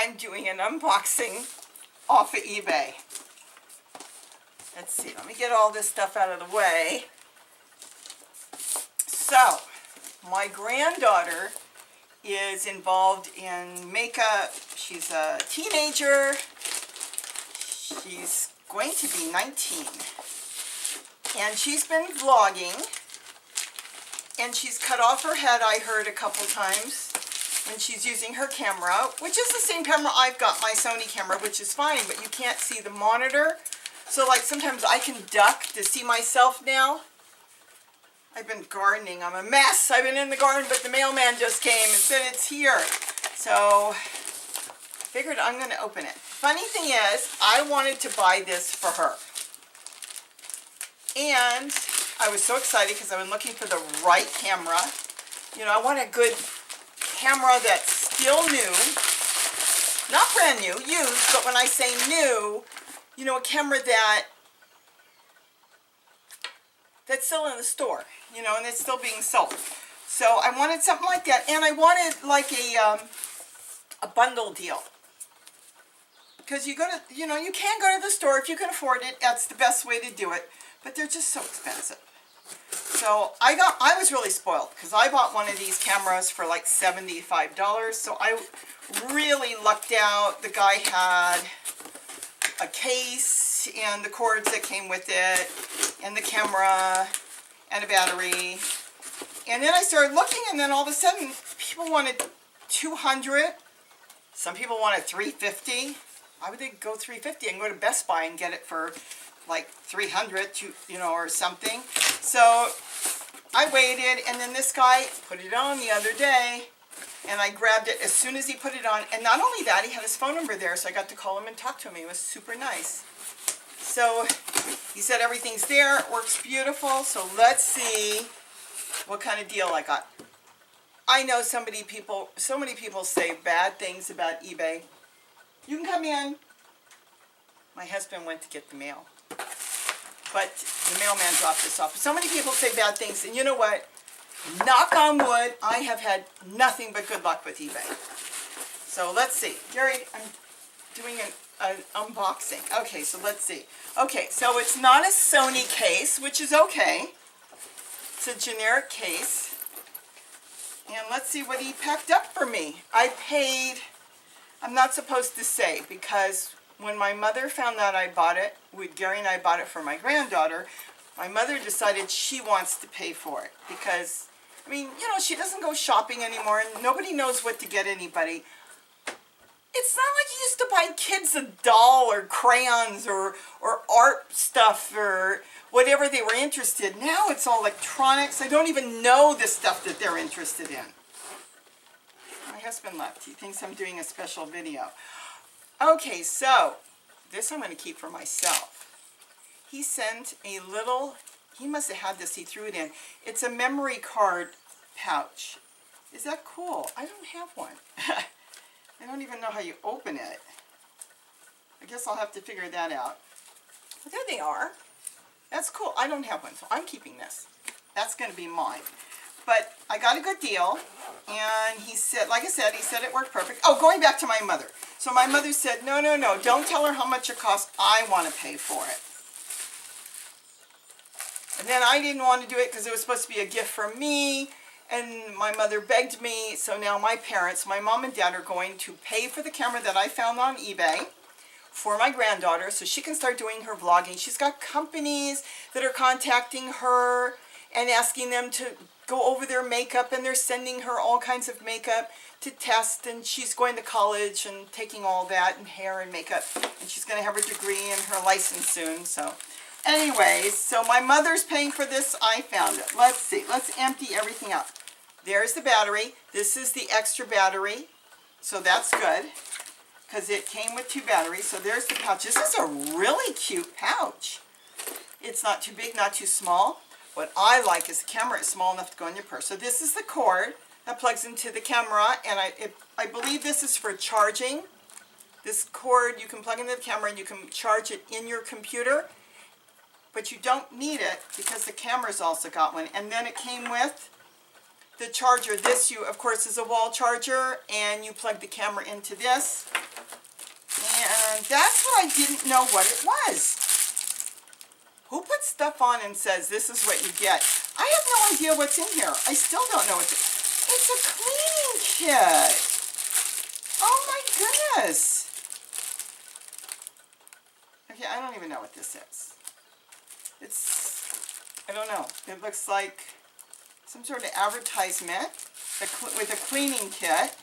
I'm doing an unboxing off of eBay. Let's see, let me get all this stuff out of the way. So, my granddaughter is involved in makeup. She's a teenager. She's going to be 19. And she's been vlogging. And she's cut off her head, I heard, a couple times when she's using her camera, which is the same camera I've got, my Sony camera, which is fine, but you can't see the monitor. So like sometimes I can duck to see myself now. I've been gardening. I'm a mess. I've been in the garden, but the mailman just came and said it's here. So I figured I'm going to open it. Funny thing is, I wanted to buy this for her. And I was so excited because I've been looking for the right camera. You know, I want a good camera that's still new. Not brand new, used, but when I say new, you know, a camera that's still in the store, you know, and it's still being sold. So I wanted something like that, and I wanted like a bundle deal. Because you go to, you know, you can go to the store if you can afford it. That's the best way to do it, but they're just so expensive. So I was really spoiled because I bought one of these cameras for like $75. So I really lucked out. The guy had a case and the cords that came with it and the camera and a battery. And then I started looking, and then all of a sudden people wanted 200. Some people wanted 350. Why would they go 350 and go to Best Buy and get it for like 300, you know, or something? So I waited, and then this guy put it on the other day, and I grabbed it as soon as he put it on. And not only that, he had his phone number there, so I got to call him and talk to him. He was super nice. So he said everything's there, it works beautiful. So let's see what kind of deal I got. I know so many people say bad things about eBay. You can come in. My husband went to get the mail, but the mailman dropped this off. So many people say bad things, and you know what? Knock on wood, I have had nothing but good luck with eBay. So let's see. Gary, I'm doing an unboxing. Okay, so let's see. Okay, so it's not a Sony case, which is okay. It's a generic case. And let's see what he packed up for me. I paid, I'm not supposed to say, because when my mother found out I bought it, Gary and I bought it for my granddaughter, my mother decided she wants to pay for it because, I mean, you know, she doesn't go shopping anymore and nobody knows what to get anybody. It's not like you used to buy kids a doll or crayons or art stuff or whatever they were interested in. Now it's all electronics. I don't even know the stuff that they're interested in. My husband left. He thinks I'm doing a special video. Okay, so this I'm going to keep for myself. He sent a little, he must have had this, he threw it in. It's a memory card pouch. Is that cool? I don't have one. I don't even know how you open it. I guess I'll have to figure that out. But there they are. That's cool. I don't have one, so I'm keeping this. That's going to be mine. But I got a good deal, and he said, like I said, he said it worked perfect. Oh, going back to my mother. So my mother said, no, don't tell her how much it costs. I want to pay for it. And then I didn't want to do it because it was supposed to be a gift from me, and my mother begged me, so now my parents, my mom and dad, are going to pay for the camera that I found on eBay for my granddaughter so she can start doing her vlogging. She's got companies that are contacting her and asking them to go over their makeup, and they're sending her all kinds of makeup to test, and she's going to college and taking all that and hair and makeup, and she's going to have her degree and her license soon. So anyways, so my mother's paying for this. I found it. Let's see. Let's empty everything out. There's the battery. This is the extra battery, so that's good because it came with 2 batteries. So there's the pouch. This is a really cute pouch. It's not too big, not too small. What I like is the camera is small enough to go in your purse. So this is the cord that plugs into the camera, and I believe this is for charging. This cord you can plug into the camera and you can charge it in your computer, but you don't need it because the camera's also got one. And then it came with the charger. This, of course, is a wall charger, and you plug the camera into this. And that's what I didn't know what it was. Who puts stuff on and says, this is what you get? I have no idea what's in here. I still don't know what's in it. It's a cleaning kit. Oh my goodness. Okay, I don't even know what this is. I don't know. It looks like some sort of advertisement with a cleaning kit.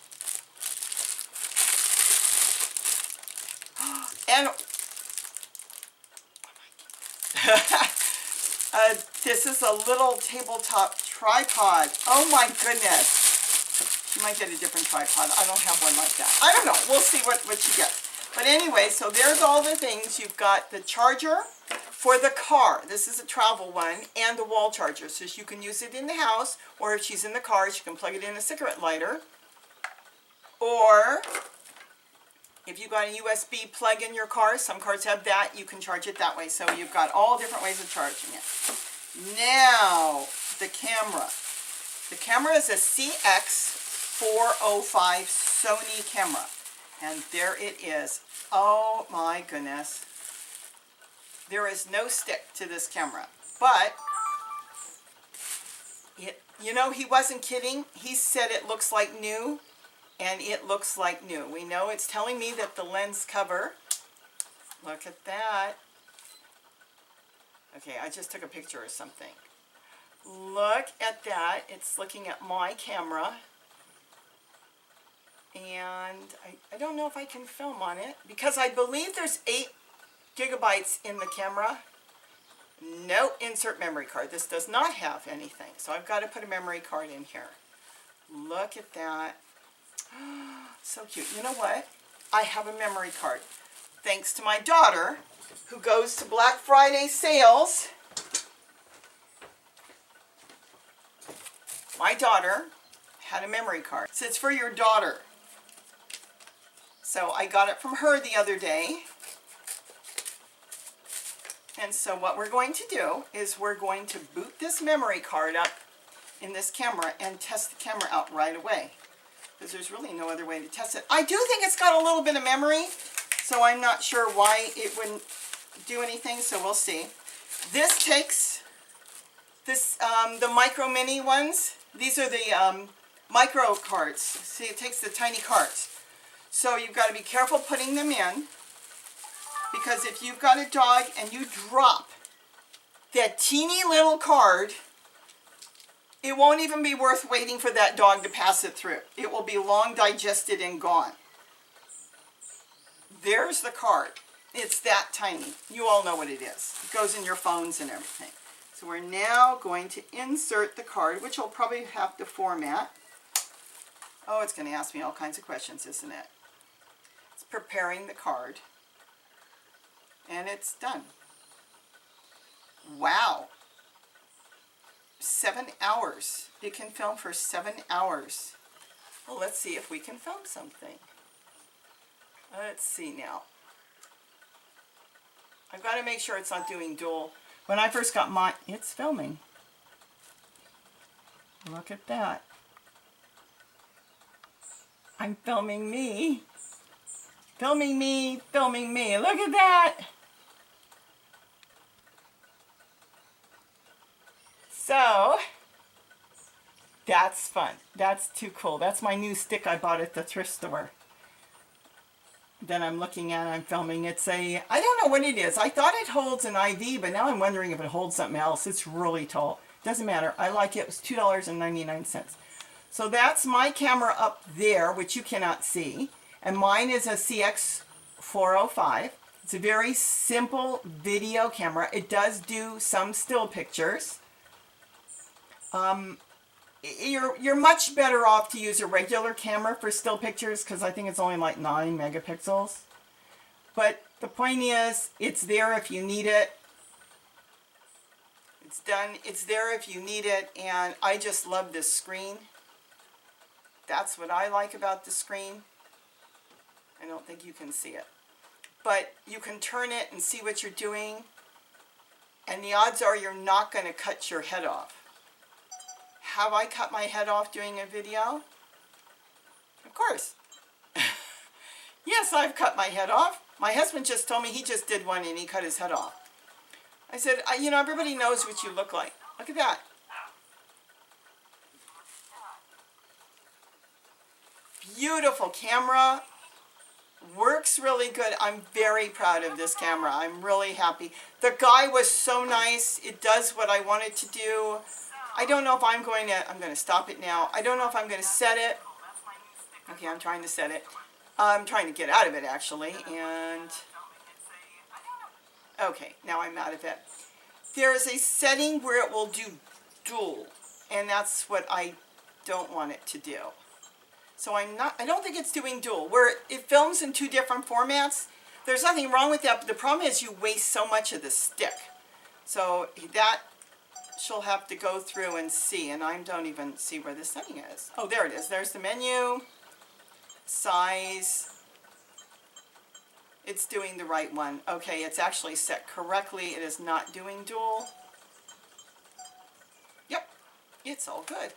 And this is a little tabletop tripod. Oh my goodness. You might get a different tripod. I don't have one like that. I don't know. We'll see what you get. But anyway, so there's all the things. You've got the charger for the car. This is a travel one, and the wall charger. So you can use it in the house, or if she's in the car, she can plug it in a cigarette lighter. Or if you've got a USB plug in your car, some cars have that, you can charge it that way. So you've got all different ways of charging it. Now, the camera. The camera is a CX-405 Sony camera. And there it is. Oh my goodness. There is no stick to this camera. But, you know, he wasn't kidding. He said it looks like new. And it looks like new. We know it's telling me that the lens cover, look at that. Okay, I just took a picture of something. Look at that. It's looking at my camera. And I don't know if I can film on it because I believe there's 8 gigabytes in the camera. No insert memory card. This does not have anything. So I've got to put a memory card in here. Look at that. So cute. You know what? I have a memory card. Thanks to my daughter, who goes to Black Friday sales. My daughter had a memory card. So it's for your daughter. So I got it from her the other day. And so what we're going to do is we're going to boot this memory card up in this camera and test the camera out right away. Because there's really no other way to test it. I do think it's got a little bit of memory, so I'm not sure why it wouldn't do anything, so we'll see. This takes the micro mini ones. These are the micro cards. See, it takes the tiny cards. So you've got to be careful putting them in, because if you've got a dog and you drop that teeny little card, it won't even be worth waiting for that dog to pass it through. It will be long digested and gone. There's the card. It's that tiny. You all know what it is. It goes in your phones and everything. So we're now going to insert the card, which we'll probably have to format. Oh, it's going to ask me all kinds of questions, isn't it? It's preparing the card. And it's done. Wow. 7 hours. It can film for 7 hours. Well, let's see if we can film something. Let's see now. I've got to make sure it's not doing dual. When I first got mine, it's filming. Look at that. I'm filming me. Filming me, filming me. Look at that. So, that's fun. That's too cool. That's my new stick I bought at the thrift store. Then I'm looking at, I'm filming. It's a, I don't know what it is. I thought it holds an IV, but now I'm wondering if it holds something else. It's really tall. Doesn't matter. I like it. It was $2.99. So that's my camera up there, which you cannot see. And mine is a CX-405. It's a very simple video camera. It does do some still pictures. You're much better off to use a regular camera for still pictures, because I think it's only like 9 megapixels. But the point is, it's there if you need it. It's done. It's there if you need it, and I just love this screen. That's what I like about the screen. I don't think you can see it. But you can turn it and see what you're doing, and the odds are you're not going to cut your head off. have I cut my head off doing a video? Of course. Yes, I've cut my head off. My husband just told me he just did one and he cut his head off. I said, you know, everybody knows what you look like. Look at that. Beautiful camera. Works really good. I'm very proud of this camera. I'm really happy. The guy was so nice. It does what I want it to do. I don't know if I'm going to stop it now. I don't know if I'm going to set it. Okay, I'm trying to set it. I'm trying to get out of it actually. And okay, now I'm out of it. There is a setting where it will do dual, and that's what I don't want it to do. So I don't think it's doing dual, where it films in 2 different formats. There's nothing wrong with that, but the problem is you waste so much of the stick. So that she'll have to go through and see, and I don't even see where the setting is. Oh, there it is. There's the menu, size. It's doing the right one. Okay, it's actually set correctly. It is not doing dual. Yep, it's all good.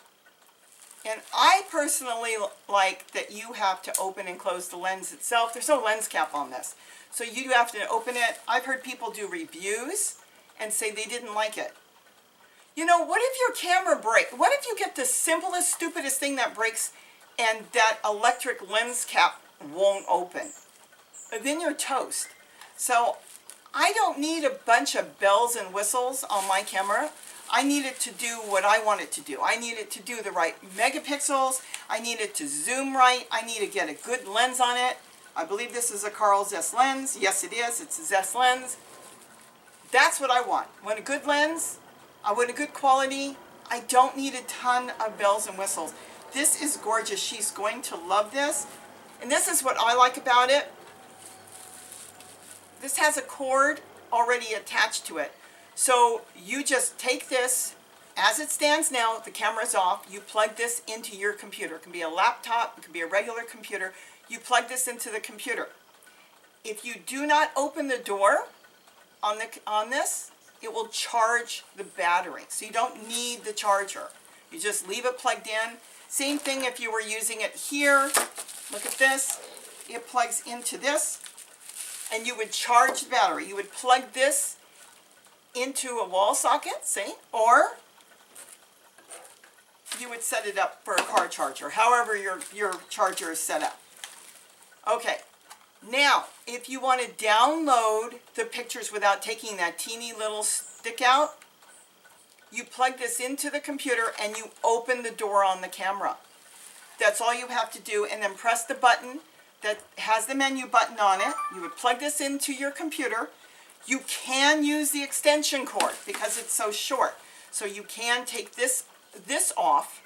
And I personally like that you have to open and close the lens itself. There's no lens cap on this. So you do have to open it. I've heard people do reviews and say they didn't like it. You know, what if your camera breaks? What if you get the simplest, stupidest thing that breaks and that electric lens cap won't open? Then you're toast. So I don't need a bunch of bells and whistles on my camera. I need it to do what I want it to do. I need it to do the right megapixels. I need it to zoom right. I need to get a good lens on it. I believe this is a Carl Zeiss lens. Yes, it is. It's a Zeiss lens. That's what I want. I want a good lens. I want a good quality. I don't need a ton of bells and whistles. This is gorgeous. She's going to love this. And this is what I like about it. This has a cord already attached to it. So you just take this, as it stands now, the camera's off, you plug this into your computer. It can be a laptop, it can be a regular computer. You plug this into the computer. If you do not open the door on this, it will charge the battery. So you don't need the charger. You just leave it plugged in. Same thing if you were using it here. Look at this. It plugs into this, and you would charge the battery. You would plug this into a wall socket, see? Or you would set it up for a car charger, however your charger is set up. Okay, now if you want to download the pictures without taking that teeny little stick out, you plug this into the computer and you open the door on the camera. That's all you have to do, and then press the button that has the menu button on it. You would plug this into your computer. You can use the extension cord because it's so short. So you can take this off,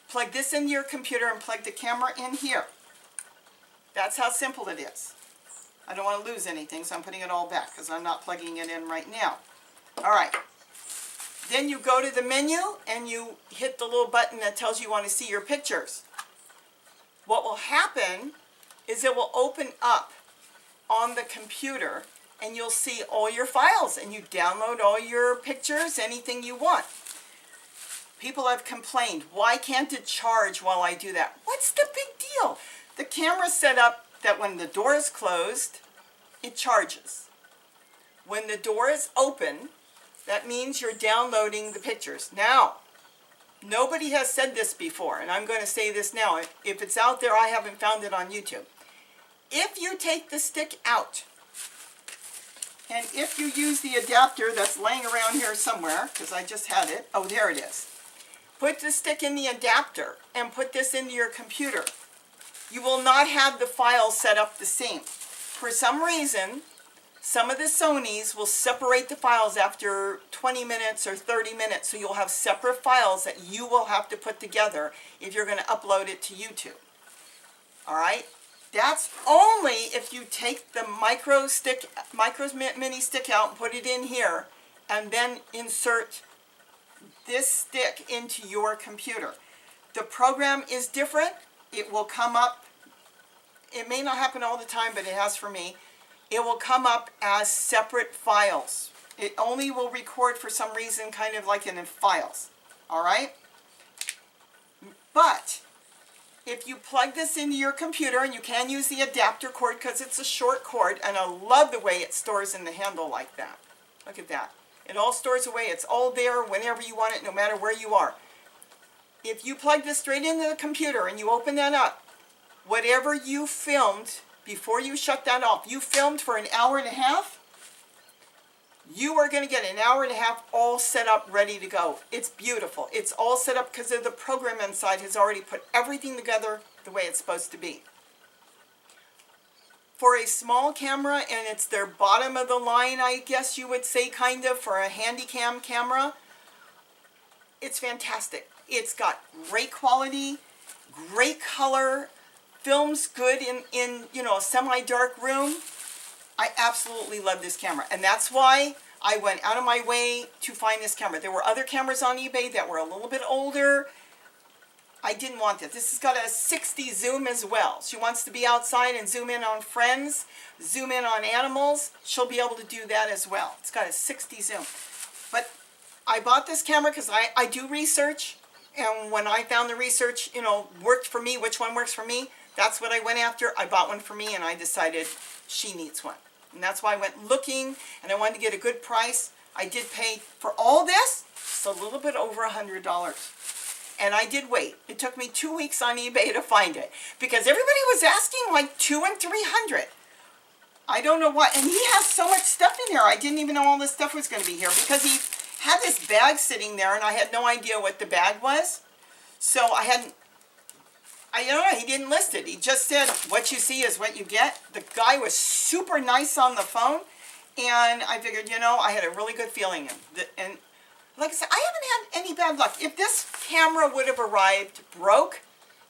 plug this into your computer, and plug the camera in here. That's how simple it is. I don't want to lose anything, so I'm putting it all back because I'm not plugging it in right now. All right. Then you go to the menu and you hit the little button that tells you want to see your pictures. What will happen is it will open up on the computer and you'll see all your files, and you download all your pictures, anything you want. People have complained, why can't it charge while I do that? What's the big deal? The camera's set up that when the door is closed, it charges. When the door is open, that means you're downloading the pictures. Now, nobody has said this before, and I'm going to say this now. If it's out there, I haven't found it on YouTube. If you take the stick out, and if you use the adapter that's laying around here somewhere, because I just had it, oh, there it is. Put the stick in the adapter and put this into your computer. You will not have the files set up the same. For some reason, some of the Sonys will separate the files after 20 minutes or 30 minutes, so you'll have separate files that you will have to put together if you're going to upload it to YouTube. All right? That's only if you take the micro mini stick out and put it in here, and then insert this stick into your computer. The program is different. It will come up. It may not happen all the time, but it has for me. It will come up as separate files. It only will record for some reason kind of like in files. All right? But if you plug this into your computer, and you can use the adapter cord because it's a short cord, and I love the way it stores in the handle like that. Look at that. It all stores away. It's all there whenever you want it, no matter where you are. If you plug this straight into the computer and you open that up, whatever you filmed before you shut that off, you filmed for an hour and a half, you are going to get an hour and a half all set up, ready to go. It's beautiful. It's all set up because the program inside has already put everything together the way it's supposed to be. For a small camera, and it's their bottom of the line, I guess you would say, kind of, for a Handycam camera, it's fantastic. It's got great quality, great color, films good in you know, a semi-dark room. I absolutely love this camera, and that's why I went out of my way to find this camera. There were other cameras on eBay that were a little bit older. I didn't want this. This has got a 60 zoom as well. She wants to be outside and zoom in on friends, zoom in on animals. She'll be able to do that as well. It's got a 60 zoom. But I bought this camera because I do research, and when I found the research, you know, worked for me, which one works for me, that's what I went after. I bought one for me, and I decided she needs one. And that's why I went looking, and I wanted to get a good price. I did pay for all this, it's a little bit over $100. And I did wait. It took me 2 weeks on eBay to find it, because everybody was asking like $200 and $300. I don't know why. And he has so much stuff in here. I didn't even know all this stuff was going to be here, because he had this bag sitting there, and I had no idea what the bag was. So I don't know, he didn't list it. He just said, what you see is what you get. The guy was super nice on the phone, and I figured, you know, I had a really good feeling. And like I said, I haven't had any bad luck. If this camera would have arrived broke,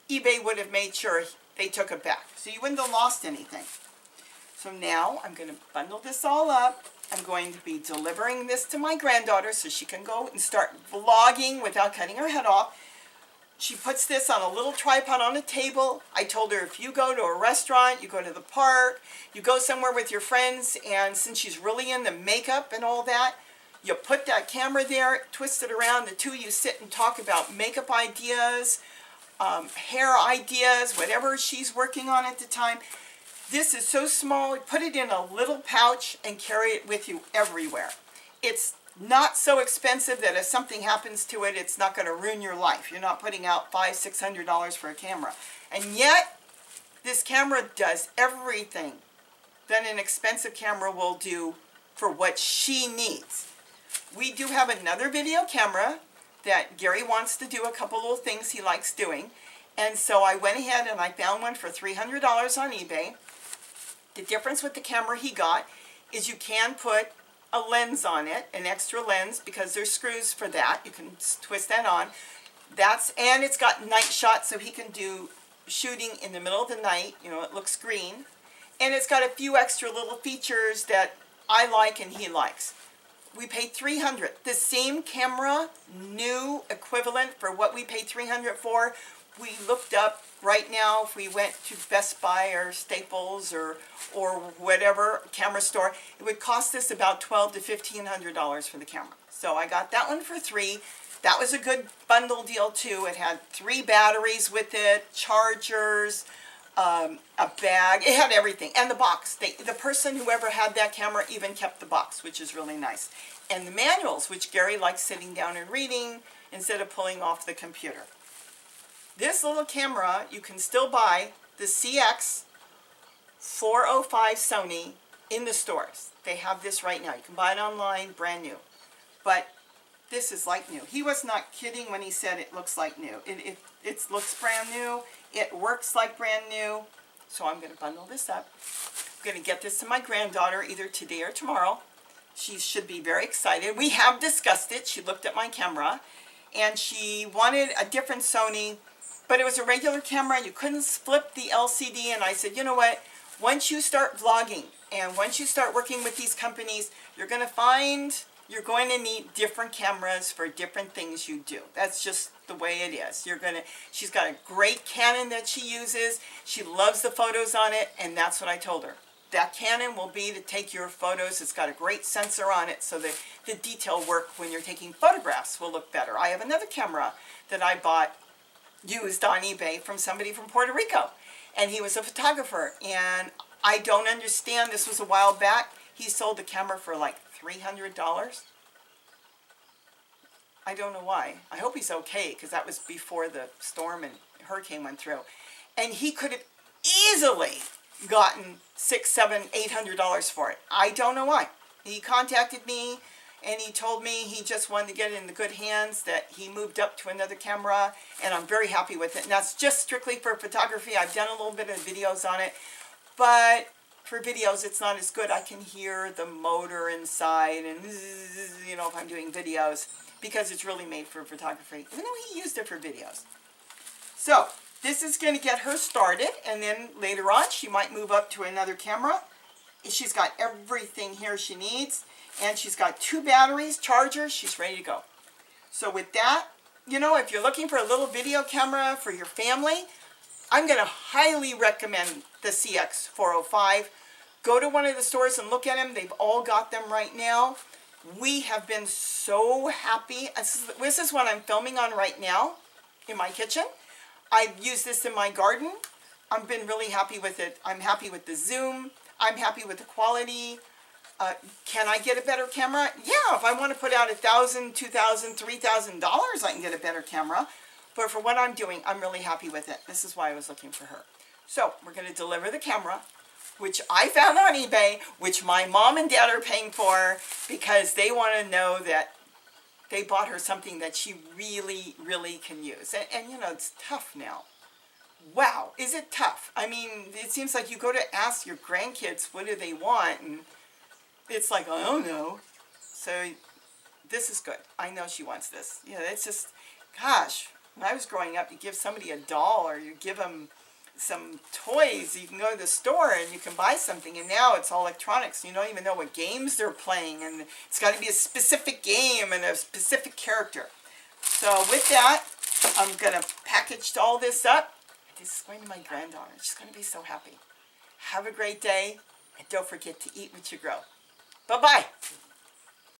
eBay would have made sure they took it back. So you wouldn't have lost anything. So now I'm going to bundle this all up. I'm going to be delivering this to my granddaughter so she can go and start vlogging without cutting her head off. She puts this on a little tripod on a table. I told her, if you go to a restaurant, you go to the park, you go somewhere with your friends, and since she's really into makeup and all that, you put that camera there, twist it around, the two of you sit and talk about makeup ideas, hair ideas, whatever she's working on at the time. This is so small, put it in a little pouch and carry it with you everywhere. It's not so expensive that if something happens to it, it's not going to ruin your life. You're not putting out $500–600 for a camera. And yet, this camera does everything that an expensive camera will do for what she needs. We do have another video camera that Gary wants to do a couple little things he likes doing. And so I went ahead and I found one for $300 on eBay. The difference with the camera he got is you can put a lens on it, an extra lens, because there's screws for that. You can twist that on. And it's got night shots, so he can do shooting in the middle of the night. You know, it looks green. And it's got a few extra little features that I like and he likes. We paid $300. The same camera, new equivalent for what we paid $300 for. We looked up right now, if we went to Best Buy or Staples or whatever camera store, it would cost us about $1,200 to $1,500 for the camera. So I got that one for $3. That was a good bundle deal too. It had 3 batteries with it, chargers, a bag. It had everything. And the box. The person, whoever had that camera, even kept the box, which is really nice. And the manuals, which Gary likes sitting down and reading instead of pulling off the computer. This little camera, you can still buy the CX-405 Sony in the stores. They have this right now. You can buy it online, brand new. But this is like new. He was not kidding when he said it looks like new. It looks brand new. It works like brand new. So I'm going to bundle this up. I'm going to get this to my granddaughter either today or tomorrow. She should be very excited. We have discussed it. She looked at my camera and she wanted a different Sony, but it was a regular camera. You couldn't flip the LCD, and I said, you know what? Once you start vlogging and once you start working with these companies, you're going to find you're going to need different cameras for different things you do. That's just the way it is. She's got a great Canon that she uses. She loves the photos on it, and that's what I told her. That Canon will be to take your photos. It's got a great sensor on it, so that the detail work when you're taking photographs will look better. I have another camera that I bought used on eBay from somebody from Puerto Rico. And he was a photographer. And I don't understand. This was a while back. He sold the camera for like $300. I don't know why. I hope he's okay, because that was before the storm and hurricane went through. And he could have easily gotten $600, $700, $800 for it. I don't know why. He contacted me and he told me he just wanted to get it in the good hands, that he moved up to another camera, and I'm very happy with it. And that's just strictly for photography. I've done a little bit of videos on it, but for videos it's not as good. I can hear the motor inside and, you know, if I'm doing videos, because it's really made for photography, even though he used it for videos. So this is going to get her started, and then later on she might move up to another camera. She's got everything here she needs, and she's got 2 batteries, chargers, she's ready to go. So with that, you know, if you're looking for a little video camera for your family, I'm going to highly recommend the CX-405. Go to one of the stores and look at them. They've all got them right now. We have been so happy. This is what I'm filming on right now in my kitchen. I've used this in my garden. I've been really happy with it. I'm happy with the zoom. I'm happy with the quality. Can I get a better camera? Yeah, if I want to put out $1,000, $2,000, $3,000, I can get a better camera. But for what I'm doing, I'm really happy with it. This is why I was looking for her. So we're going to deliver the camera, which I found on eBay, which my mom and dad are paying for, because they want to know that they bought her something that she really, really can use. And you know, it's tough now. Wow, is it tough? I mean, it seems like you go to ask your grandkids what do they want, and it's like, I don't know. So this is good. I know she wants this. You know, it's just, gosh, when I was growing up, you give somebody a doll, or you give them some toys. You can go to the store and you can buy something, and now it's all electronics. You don't even know what games they're playing, and it's got to be a specific game and a specific character. So with that, I'm going to package all this up. This is going to my granddaughter. She's going to be so happy. Have a great day, and don't forget to eat what you grow. Bye-bye.